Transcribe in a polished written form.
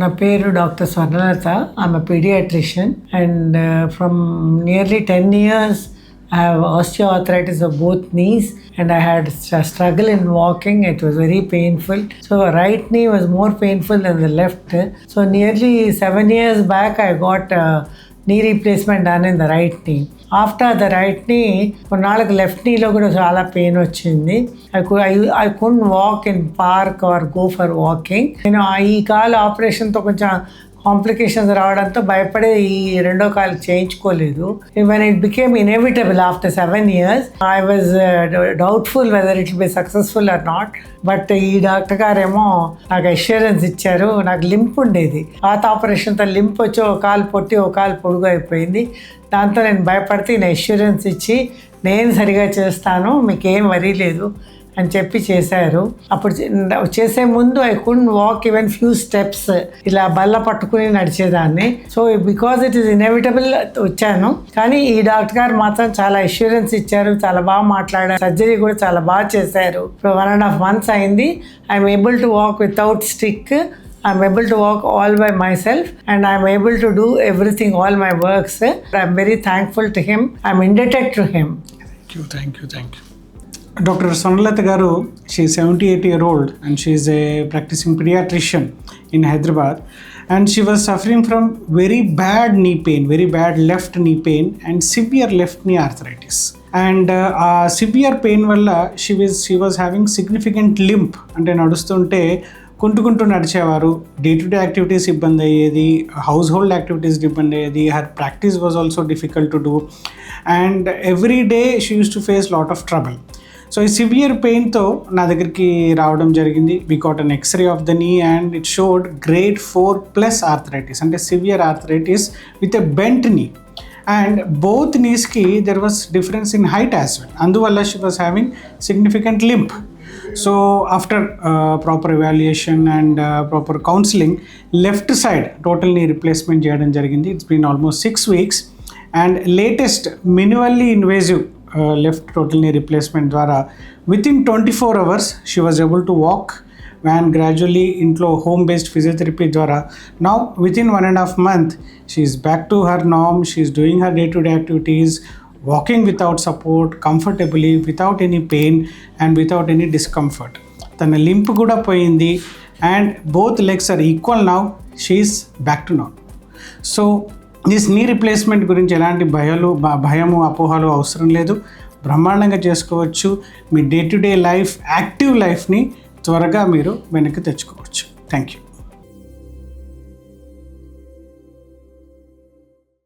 నా పేరు doctor Swarna Latha. I'm a paediatrician and from nearly 10 years I have osteoarthritis of both knees and I had a struggle in walking. It was very painful. So right knee was more painful than the left. So nearly 7 years back I got a knee replacement done in the right knee. After the right knee కొన్నాళ్ళకి left నీలో కూడా చాలా pain వచ్చింది. I could walk in park or go for walking. నేను ఈ కాలు ఆపరేషన్తో కొంచెం complications రావడంతో భయపడే ఈ రెండో కాలు చేయించుకోలేదు. When it became inevitable after 7 years I was doubtful whether it will be successful or not. But ఈ డాక్టర్ గారేమో నాకు అష్యూరెన్స్ ఇచ్చారు. నాకు లింప్ ఉండేది, పాత ఆపరేషన్తో లింప్ వచ్చి ఒక కాలు పొట్టి ఒక కాలు పొడుగు అయిపోయింది. దాంతో నేను భయపడితే ఈయన అష్యూరెన్స్ ఇచ్చి నేను సరిగా చేస్తాను, మీకేం వరీ లేదు అని చెప్పి చేశారు. అప్పుడు చేసే ముందు I couldn't walk even few steps, ఇలా బల్ల పట్టుకుని నడిచేదాన్ని. So because it is inevitable వచ్చాను. కానీ ఈ డాక్టర్ గారు మాత్రం చాలా అష్యూరెన్స్ ఇచ్చారు, చాలా బాగా మాట్లాడారు, సర్జరీ కూడా చాలా బాగా చేశారు. ఇప్పుడు 1.5 months అయింది. I'm able to walk without stick. I'm able to walk all by myself and I'm able to do everything, all my works. I'm very thankful to him. I'm indebted to him. Thank you. Dr. Swarna Latha garu, she is 78-year-old and she is a practicing paediatrician in Hyderabad, and she was suffering from very bad knee pain, very bad left knee pain and severe left knee arthritis. And severe pain valla she was having significant limp. అంటే నడుస్తుంటే కుంటుకుంటూ నడిచేవారు. Day to day activities ఇబ్బంది అయ్యేది, household activities ఇబ్బంది అయ్యేది. Her practice was also difficult to do and every day she used to face lot of trouble. So ఈ severe పెయిన్తో నా దగ్గరికి రావడం జరిగింది. We got an x-ray of the knee and it showed grade 4+ arthritis, అంటే severe arthritis with a bent knee. And both నీస్కి there was difference in height as well. అందువల్ల she was having significant limp. So after proper evaluation and proper counseling, left side total knee replacement చేయడం జరిగింది. It's been almost 6 weeks and latest minimally invasive left total knee replacement ద్వారా within 24 hours she was able to walk and gradually ఇంట్లో home based physiotherapy ద్వారా now within 1.5 month she is back to her norm. She is doing her day to day activities, walking without support, comfortably, without any pain and without any discomfort. తన lymph కూడా పోయింది and both legs are equal now. She is back to normal. So this knee replacement గురించి ఎలాంటి భయము అపోహలు అవసరం లేదు. బ్రహ్మాండంగా చేసుకోవచ్చు. మీ day to day life, active లైఫ్ని త్వరగా మీరు వెనక్కి తెచ్చుకోవచ్చు. Thank you.